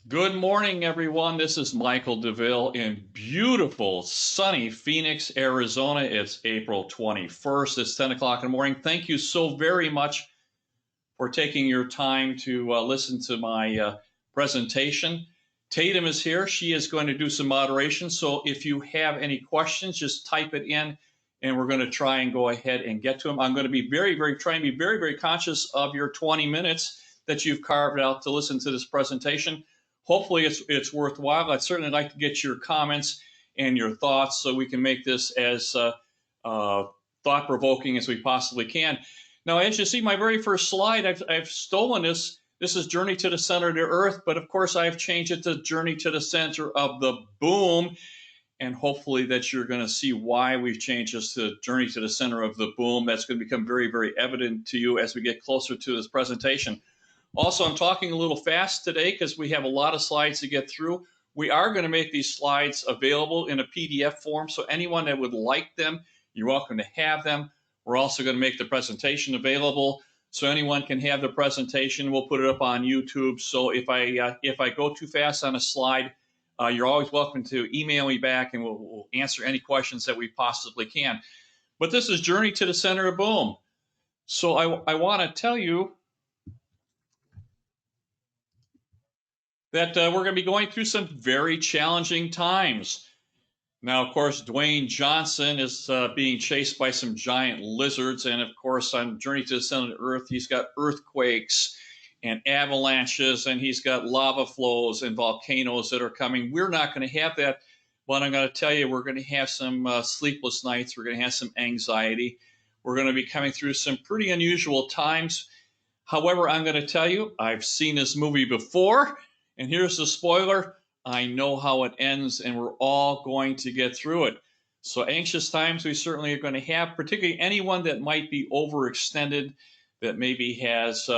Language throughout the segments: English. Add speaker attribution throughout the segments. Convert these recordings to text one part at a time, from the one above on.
Speaker 1: Good morning, everyone. This is Michael Douville in beautiful, sunny Phoenix, Arizona. It's April 21st. It's 10 o'clock in the morning. Thank you so very much for taking your time to listen to my presentation. Tatum is here. She is going to do some moderation. So if you have any questions, just type it in and we're going to try and go ahead and get to them. I'm going to be trying to be very conscious of your 20 minutes that you've carved out to listen to this presentation. Hopefully it's worthwhile. I'd certainly like to get your comments and your thoughts so we can make this as thought-provoking as we possibly can. Now, as you see, my very first slide, I've stolen this. This is Journey to the Center of the Earth, but of course I've changed it to Journey to the Center of the Boom, and hopefully that you're going to see why we've changed this to Journey to the Center of the Boom. That's going to become very evident to you as we get closer to this presentation. Also, I'm talking a little fast today because we have a lot of slides to get through. We are going to make these slides available in a PDF form, so anyone that would like them, you're welcome to have them. We're also going to make the presentation available so anyone can have the presentation. We'll put it up on YouTube. So if I go too fast on a slide, you're always welcome to email me back and we'll answer any questions that we possibly can. But this is Journey to the Center of Boom. So I want to tell you that we're going to be going through some very challenging times. Now, of course, Dwayne Johnson is being chased by some giant lizards. And of course, on Journey to the Center of the Earth, he's got earthquakes and avalanches, and he's got lava flows and volcanoes that are coming. We're not going to have that, but I'm going to tell you, we're going to have some sleepless nights. We're going to have some anxiety. We're going to be coming through some pretty unusual times. However, I'm going to tell you, I've seen this movie before, and here's the spoiler. I know how it ends, and we're all going to get through it. So anxious times we certainly are going to have, particularly anyone that might be overextended, that maybe has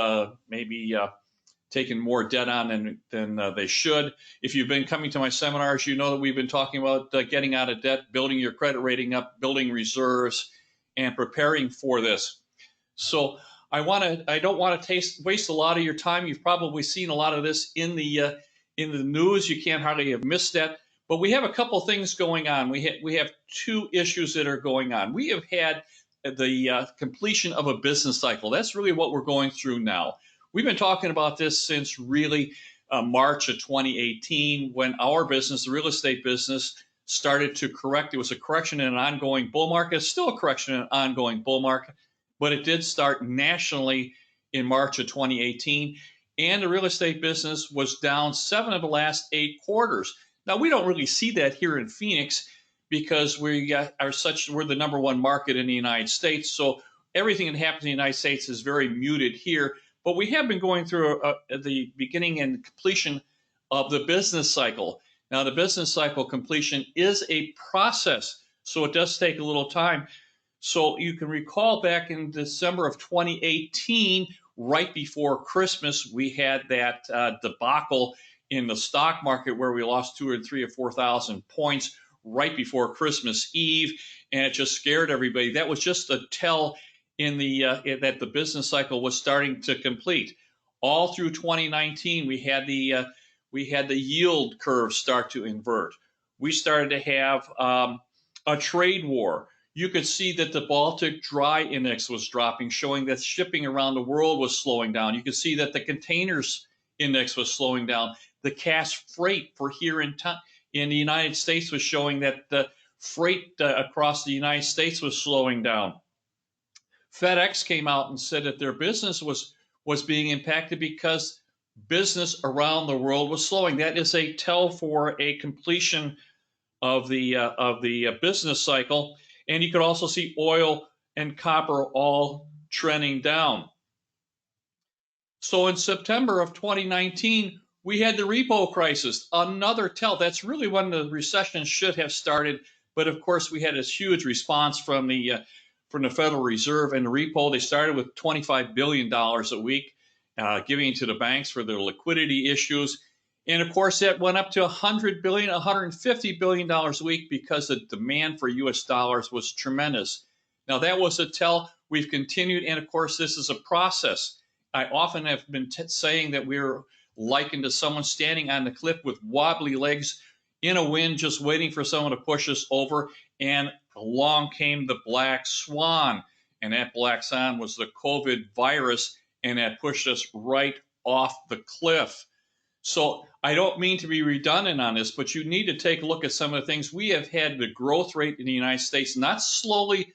Speaker 1: taken more debt on than they should. If you've been coming to my seminars, you know that we've been talking about getting out of debt, building your credit rating up, building reserves, and preparing for this. So I don't want to waste a lot of your time. You've probably seen a lot of this in the news. You can't hardly have missed that. But we have a couple things going on. We have two issues that are going on. We have had the completion of a business cycle. That's really what we're going through now. We've been talking about this since really March of 2018 when our business, the real estate business, started to correct. It was a correction in an ongoing bull market. It's still a correction in an ongoing bull market, but it did start nationally in March of 2018. And the real estate business was down 7 of the last 8 quarters. Now, we don't really see that here in Phoenix because we're the #1 market in the United States. So everything that happens in the United States is very muted here. But we have been going through the beginning and completion of the business cycle. Now, the business cycle completion is a process, so it does take a little time. So you can recall back in December of 2018, right before Christmas, we had that debacle in the stock market where we lost 2,000 or 3,000 or 4,000 points right before Christmas Eve, and it just scared everybody. That was just a tell that the business cycle was starting to complete. All through 2019, we had the yield curve start to invert. We started to have a trade war. You could see that the Baltic Dry Index was dropping, showing that shipping around the world was slowing down. You could see that the containers index was slowing down. The cash freight for here in the United States was showing that the freight across the United States was slowing down. FedEx came out and said that their business was being impacted because business around the world was slowing. That is a tell for a completion of the business cycle. And you could also see oil and copper all trending down. So in September of 2019, we had the repo crisis, another tell. That's really when the recession should have started. But of course, we had this huge response from the Federal Reserve and the repo. They started with $25 billion a week, giving to the banks for their liquidity issues. And of course, that went up to $100 billion, $150 billion a week because the demand for U.S. dollars was tremendous. Now, that was a tell. We've continued, and of course, this is a process. I often have been saying that we're likened to someone standing on the cliff with wobbly legs in a wind, just waiting for someone to push us over. And along came the black swan. And that black swan was the COVID virus, and that pushed us right off the cliff. So I don't mean to be redundant on this, but you need to take a look at some of the things. We have had the growth rate in the United States not slowly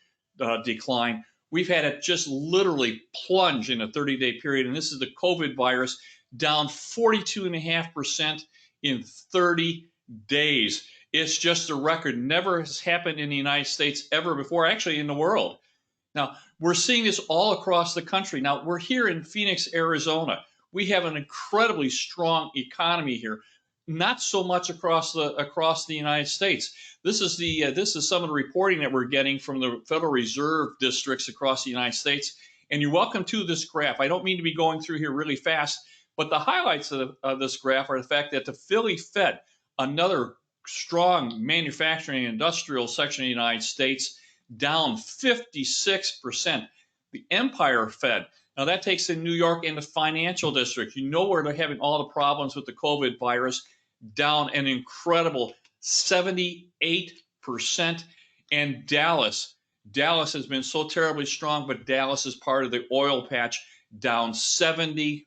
Speaker 1: decline. We've had it just literally plunge in a 30-day period. And this is the COVID virus, down 42.5% in 30 days. It's just a record. Never has happened in the United States ever before, actually in the world. Now, we're seeing this all across the country. Now, we're here in Phoenix, Arizona. We have an incredibly strong economy here, not so much across the United States. This is some of the reporting that we're getting from the Federal Reserve districts across the United States. And you're welcome to this graph. I don't mean to be going through here really fast, but the highlights of this graph are the fact that the Philly Fed, another strong manufacturing and industrial section of the United States, down 56%. The Empire Fed, now that takes in New York and the financial district. You know where they're having all the problems with the COVID virus, down an incredible 78%. And Dallas has been so terribly strong, but Dallas is part of the oil patch, down 70%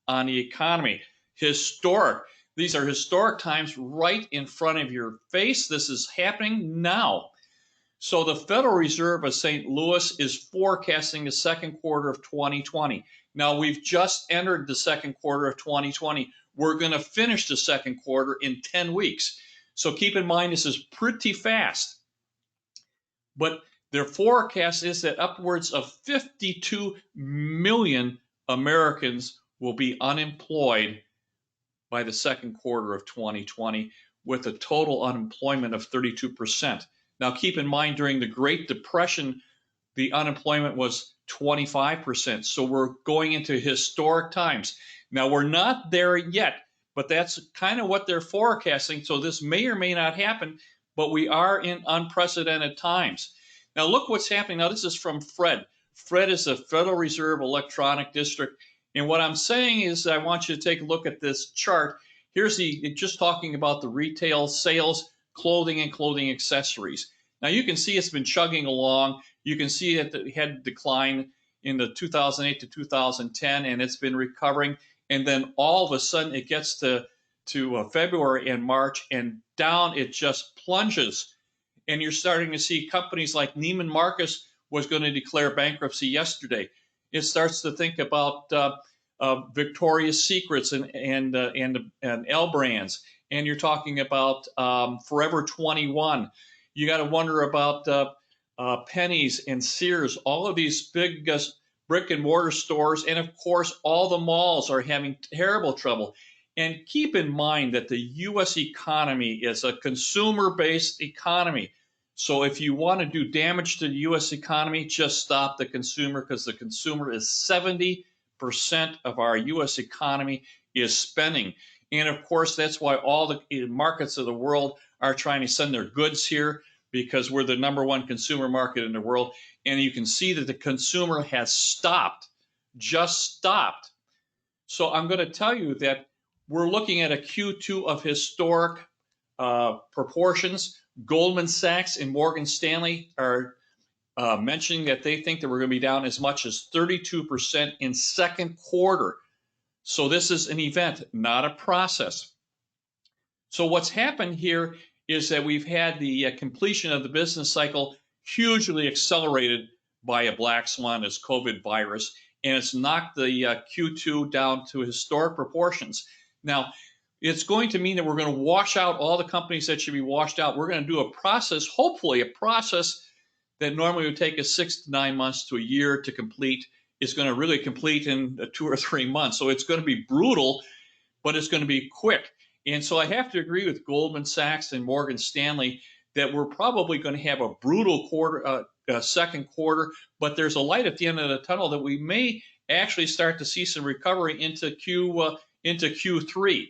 Speaker 1: on the economy. Historic. These are historic times right in front of your face. This is happening now. So the Federal Reserve of St. Louis is forecasting the second quarter of 2020. Now, we've just entered the second quarter of 2020. We're going to finish the second quarter in 10 weeks. So keep in mind, this is pretty fast. But their forecast is that upwards of 52 million Americans will be unemployed by the second quarter of 2020, with a total unemployment of 32%. Now, keep in mind, during the Great Depression, the unemployment was 25%. So we're going into historic times. Now, we're not there yet, but that's kind of what they're forecasting. So this may or may not happen, but we are in unprecedented times. Now, look what's happening. Now, this is from Fred. Fred is the Federal Reserve Electronic District. And what I'm saying is I want you to take a look at this chart. Here's just talking about the retail sales, clothing and clothing accessories. Now you can see it's been chugging along. You can see that it had decline in the 2008 to 2010, and it's been recovering. And then all of a sudden it gets to February and March, and down it just plunges. And you're starting to see companies like Neiman Marcus was going to declare bankruptcy yesterday. It starts to think about Victoria's Secrets and L Brands. And you're talking about Forever 21. You got to wonder about Penny's and Sears, all of these big brick and mortar stores. And of course, all the malls are having terrible trouble. And keep in mind that the U.S. economy is a consumer-based economy. So if you want to do damage to the U.S. economy, just stop the consumer, because the consumer is 70% of our U.S. economy is spending. And of course, that's why all the markets of the world are trying to send their goods here, because we're the #1 consumer market in the world. And you can see that the consumer has stopped, just stopped. So I'm going to tell you that we're looking at a Q2 of historic proportions. Goldman Sachs and Morgan Stanley are mentioning that they think that we're going to be down as much as 32% in second quarter. So this is an event, not a process. So what's happened here is that we've had the completion of the business cycle hugely accelerated by a black swan, this COVID virus, and it's knocked the Q2 down to historic proportions. Now, it's going to mean that we're going to wash out all the companies that should be washed out. We're going to do a process, hopefully a process that normally would take us 6 to 9 months to a year to complete. Is going to really complete in 2 or 3 months. So it's going to be brutal, but it's going to be quick. And so I have to agree with Goldman Sachs and Morgan Stanley that we're probably going to have a brutal second quarter, but there's a light at the end of the tunnel that we may actually start to see some recovery into Q3.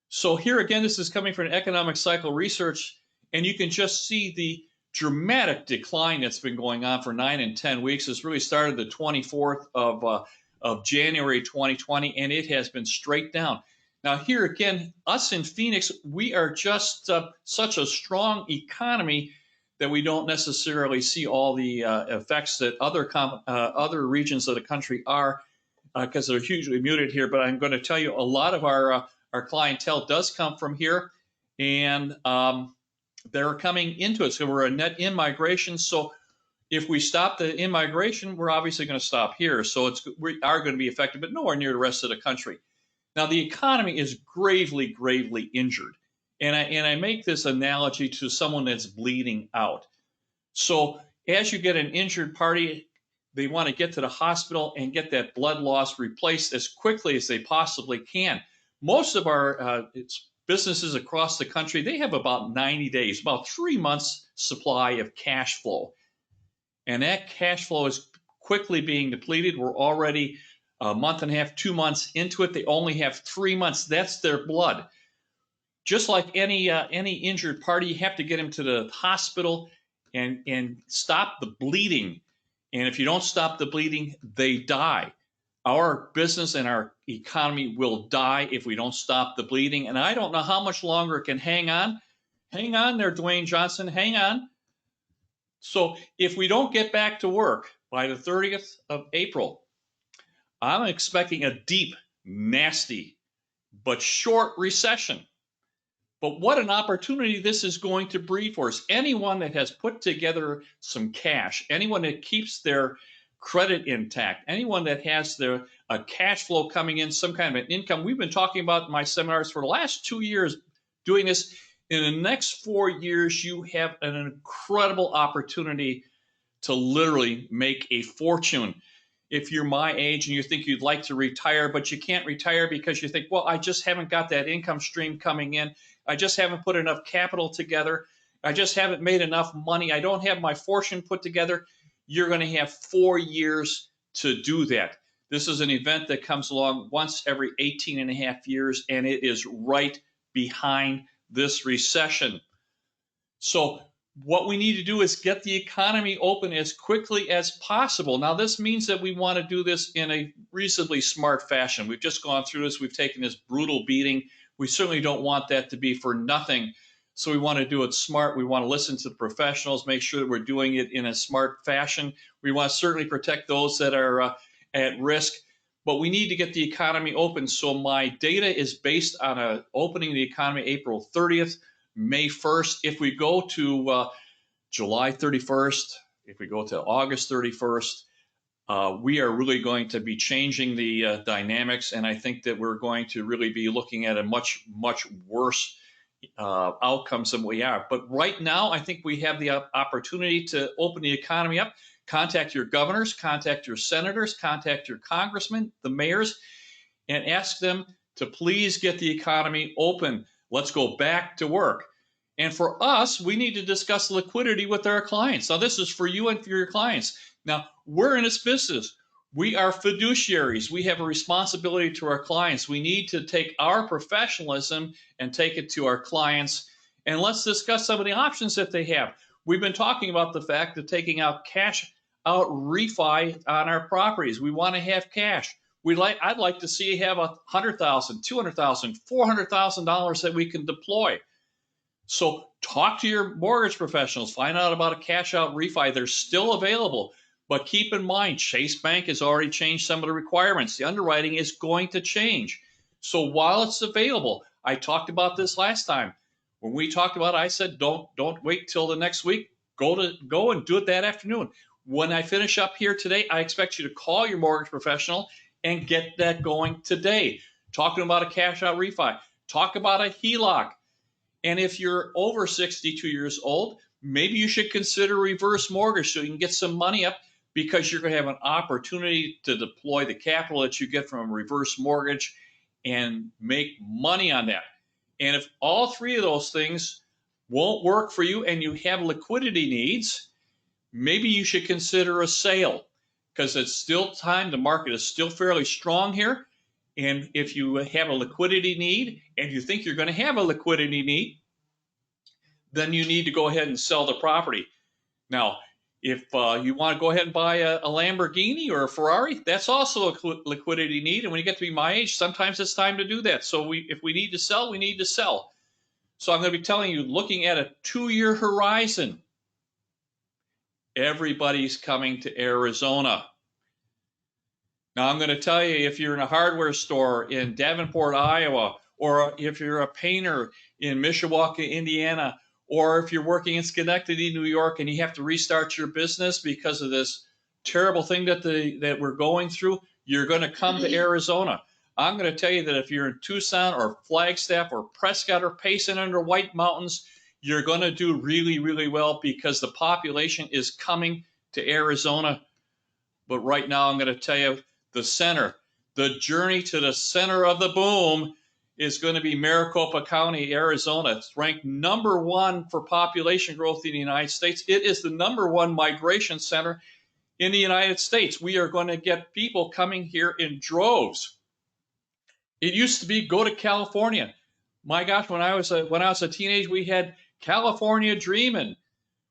Speaker 1: So here again, this is coming from economic cycle research, and you can just see the dramatic decline that's been going on for 9 and 10 weeks. It's really started the 24th of January 2020, and it has been straight down. Now, here again, us in Phoenix, we are just such a strong economy that we don't necessarily see all the effects that other regions of the country are, because they're hugely muted here. But I'm going to tell you, a lot of our clientele does come from here, and they're coming into it. So we're a net in-migration. So if we stop the in-migration, we're obviously going to stop here. So we are going to be affected, but nowhere near the rest of the country. Now, the economy is gravely, gravely injured. And I make this analogy to someone that's bleeding out. So as you get an injured party, they want to get to the hospital and get that blood loss replaced as quickly as they possibly can. Most of our businesses across the country, they have about 90 days, about 3 months supply of cash flow. And that cash flow is quickly being depleted. We're already a month and a half, 2 months into it. They only have 3 months. That's their blood. Just like any injured party, you have to get them to the hospital and stop the bleeding. And if you don't stop the bleeding, they die. Our business and our economy will die if we don't stop the bleeding. And I don't know how much longer it can hang on. Hang on there, Dwayne Johnson, hang on. So if we don't get back to work by the 30th of April, I'm expecting a deep, nasty, but short recession. But what an opportunity this is going to breed for us. Anyone that has put together some cash, anyone that keeps their credit intact, anyone that has their cash flow coming in, some kind of an income. We've been talking about in my seminars for the last 2 years doing this. In the next 4 years, you have an incredible opportunity to literally make a fortune. If you're my age and you think you'd like to retire, but you can't retire because you think, well, I just haven't got that income stream coming in. I just haven't put enough capital together. I just haven't made enough money. I don't have my fortune put together. You're going to have 4 years to do that. This is an event that comes along once every 18 and a half years, and it is right behind this recession. So what we need to do is get the economy open as quickly as possible. Now, this means that we want to do this in a reasonably smart fashion. We've just gone through this. We've taken this brutal beating. We certainly don't want that to be for nothing. So we want to do it smart. We want to listen to the professionals, make sure that we're doing it in a smart fashion. We want to certainly protect those that are at risk. But we need to get the economy open. So my data is based on opening the economy April 30th, May 1st. If we go to July 31st, if we go to August 31st, we are really going to be changing the dynamics. And I think that we're going to really be looking at a much, much worse outcomes than we are. But right now, I think we have the opportunity to open the economy up. Contact your governors, contact your senators, contact your congressmen, the mayors, and ask them to please get the economy open. Let's go back to work. And for us, we need to discuss liquidity with our clients. Now, this is for you and for your clients. Now, we're in this business. We are fiduciaries. We have a responsibility to our clients. We need to take our professionalism and take it to our clients. And let's discuss some of the options that they have. We've been talking about the fact of taking out cash out refi on our properties. We want to have cash. I'd like to see you have $100,000, $200,000, $400,000 that we can deploy. So talk to your mortgage professionals. Find out about a cash out refi. They're still available. But keep in mind, Chase Bank has already changed some of the requirements. The underwriting is going to change. So while it's available, I talked about this last time. When we talked about it, I said, don't wait till the next week. Go and do it that afternoon. When I finish up here today, I expect you to call your mortgage professional and get that going today. Talking about a cash out refi. Talk about a HELOC. And if you're over 62 years old, maybe you should consider reverse mortgage so you can get some money up, because you're going to have an opportunity to deploy the capital that you get from a reverse mortgage and make money on that. And if all three of those things won't work for you and you have liquidity needs, maybe you should consider a sale, because it's still time. The market is still fairly strong here. And if you have a liquidity need and you think you're going to have a liquidity need, then you need to go ahead and sell the property. Now, If you want to go ahead and buy a Lamborghini or a Ferrari, that's also a liquidity need. And when you get to be my age, sometimes it's time to do that. So if we need to sell, we need to sell. So I'm going to be telling you, looking at a 2-year horizon, everybody's coming to Arizona. Now, I'm going to tell you, if you're in a hardware store in Davenport, Iowa, or if you're a painter in Mishawaka, Indiana, or if you're working in Schenectady, New York, and you have to restart your business because of this terrible thing that we're going through, you're going to come to Arizona. I'm going to tell you that if you're in Tucson or Flagstaff or Prescott or Payson under White Mountains, you're going to do really, really well because the population is coming to Arizona. But right now, I'm going to tell you, the journey to the center of the boom is going to be Maricopa County, Arizona. It's ranked #1 for population growth in the United States. It is the #1 migration center in the United States. We are going to get people coming here in droves. It used to be go to California. My gosh, when I was a teenager, we had California dreaming.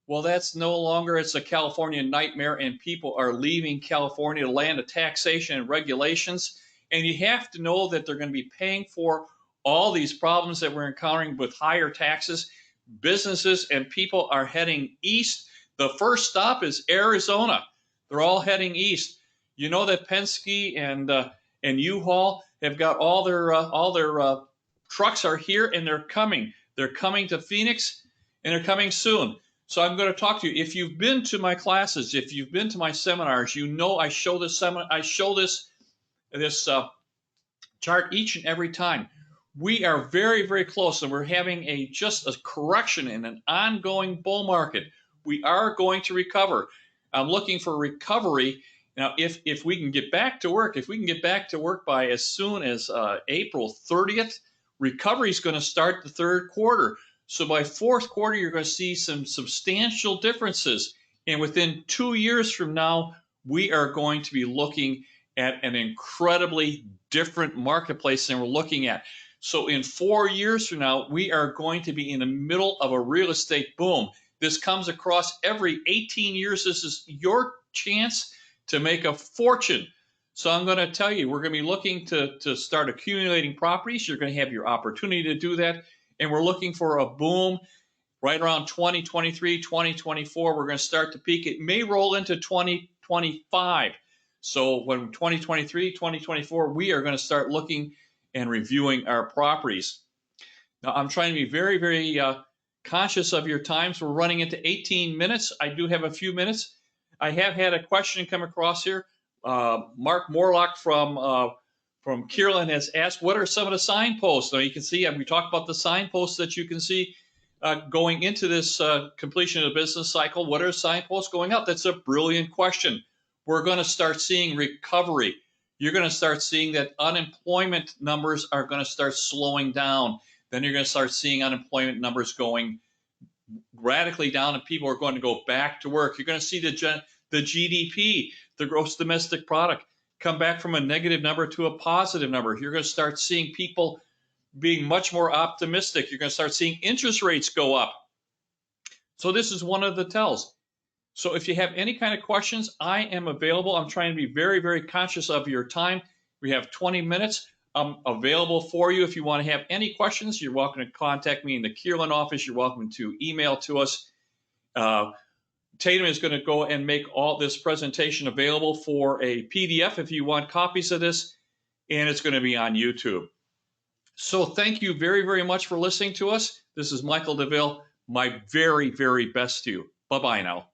Speaker 1: Well, that's no longer, it's a California nightmare, and people are leaving California, the land of taxation and regulations. And you have to know that they're going to be paying for all these problems that we're encountering with higher taxes. Businesses and people are heading east. The first stop is Arizona. They're all heading east. You know that Penske and U-Haul have got all their trucks are here, and they're coming. They're coming to Phoenix, and they're coming soon. So I'm going to talk to you. If you've been to my classes, if you've been to my seminars, you know I show this chart each and every time. We are very, very close, and we're having just a correction in an ongoing bull market. We are going to recover. I'm looking for recovery. Now, if we can get back to work, by as soon as April 30th, recovery is going to start the third quarter. So by fourth quarter, you're going to see some substantial differences. And within 2 years from now, we are going to be looking at an incredibly different marketplace than we're looking at. So in 4 years from now, we are going to be in the middle of a real estate boom. This comes across every 18 years. This is your chance to make a fortune. So I'm going to tell you, we're going to be looking to start accumulating properties. You're going to have your opportunity to do that. And we're looking for a boom right around 2023, 2024. We're going to start to peak. It may roll into 2025. So when 2023, 2024, we are going to start looking and reviewing our properties. Now, I'm trying to be very, very conscious of your time. So we're running into 18 minutes. I do have a few minutes. I have had a question come across here. Mark Morlock from Kierland has asked, what are some of the signposts? Now you can see, we talked about the signposts that you can see going into this completion of the business cycle. What are signposts going up? That's a brilliant question. We're going to start seeing recovery. You're going to start seeing that unemployment numbers are going to start slowing down. Then you're going to start seeing unemployment numbers going radically down, and people are going to go back to work. You're going to see the GDP, the gross domestic product, come back from a negative number to a positive number. You're going to start seeing people being much more optimistic. You're going to start seeing interest rates go up. So this is one of the tells. So if you have any kind of questions, I am available. I'm trying to be very, very conscious of your time. We have 20 minutes. I'm available for you. If you want to have any questions, you're welcome to contact me in the Kierland office. You're welcome to email to us. Tatum is going to go and make all this presentation available for a PDF if you want copies of this, and it's going to be on YouTube. So thank you very, very much for listening to us. This is Michael Douville. My very, very best to you. Bye-bye now.